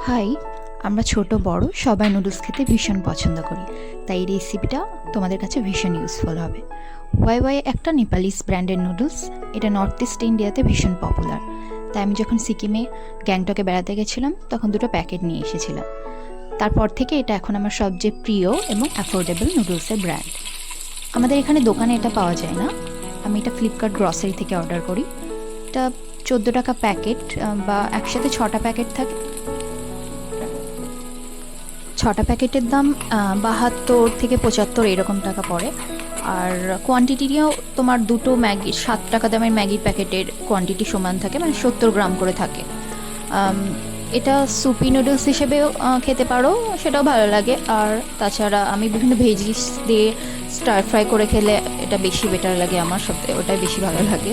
High, আমরা ছোট বড় সবাই নুডলস খেতে ভীষণ পছন্দ করি, তাই এই রেসিপিটা তোমাদের কাছে ভীষণ ইউজফুল হবে। ওয়াই ওয়াই একটা নেপালিস ব্র্যান্ডের নুডলস, এটা নর্থ ইস্ট ইন্ডিয়াতে ভীষণ পপুলার। তাই আমি যখন সিকিমে গ্যাংটকে বেড়াতে গেছিলাম তখন দুটো প্যাকেট নিয়ে এসেছিলাম। তারপর থেকে এটা এখন আমার সবচেয়ে প্রিয় এবং অ্যাফোর্ডেবল নুডলসের ব্র্যান্ড। আমাদের এখানে দোকানে এটা পাওয়া যায় না, আমি এটা ফ্লিপকার্ট গ্রসারি থেকে অর্ডার করি। এটা 14 টাকা প্যাকেট, বা একসাথে 6টা প্যাকেট থাকে। 6টা প্যাকেটের দাম 72 থেকে 75 এরকম টাকা পড়ে। আর কোয়ান্টিটিও তোমার দুটো ম্যাগি 7 টাকা দামের ম্যাগির প্যাকেটের কোয়ান্টিটি সমান থাকে, মানে 70 গ্রাম করে থাকে। এটা সুপি নুডলস হিসেবেও খেতে পারো, সেটাও ভালো লাগে। আর তাছাড়া আমি বিভিন্ন ভেজিস দিয়ে স্টার ফ্রাই করে খেলে এটা বেশি বেটার লাগে, আমার সাথে ওটাই বেশি ভালো লাগে।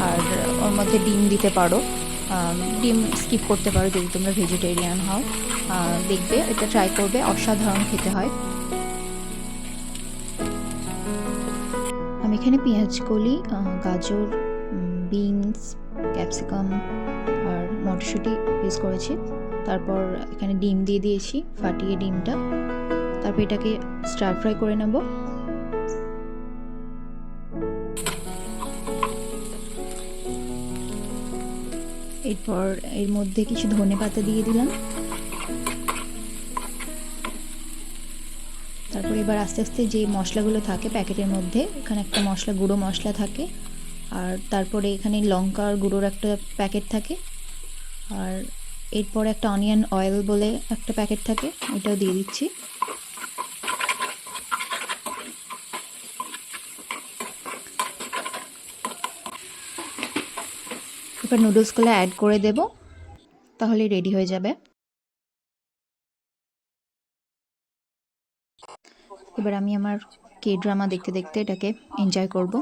আর ওর মধ্যে ডিম দিতে পারো, ডিম স্কিপ করতে পারো যদি তোমরা ভেজিটেরিয়ান হও। দেখবে, এটা ট্রাই করবে, অসাধারণ খেতে হয়। আমি এখানে পেঁয়াজ কলি, গাজর, বিনস, ক্যাপসিকাম আর মটরশুঁটি ইউজ করেছি। তারপর এখানে ডিম দিয়ে দিয়েছি, ফাটিয়ে ডিমটা। তারপর এটাকে স্টার ফ্রাই করে নেব। এরপর এর মধ্যে কিছু ধনে পাতা দিয়ে দিলাম। তারপর এবার আস্তে আস্তে যে মশলাগুলো থাকে প্যাকেটের মধ্যে, এখানে একটা মশলা, গুঁড়ো মশলা থাকে। আর তারপরে এখানে লঙ্কার গুঁড়োর একটা প্যাকেট থাকে। আর এরপরে একটা অনিয়ন অয়েল বলে একটা প্যাকেট থাকে, ওটাও দিয়ে দিচ্ছি। এবার নুডলসগুলো অ্যাড করে দেব, তাহলে রেডি হয়ে যাবে। এবার আমি আমার কে ড্রামা দেখতে দেখতে এটাকে এনজয় করব।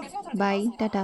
Bye, tata.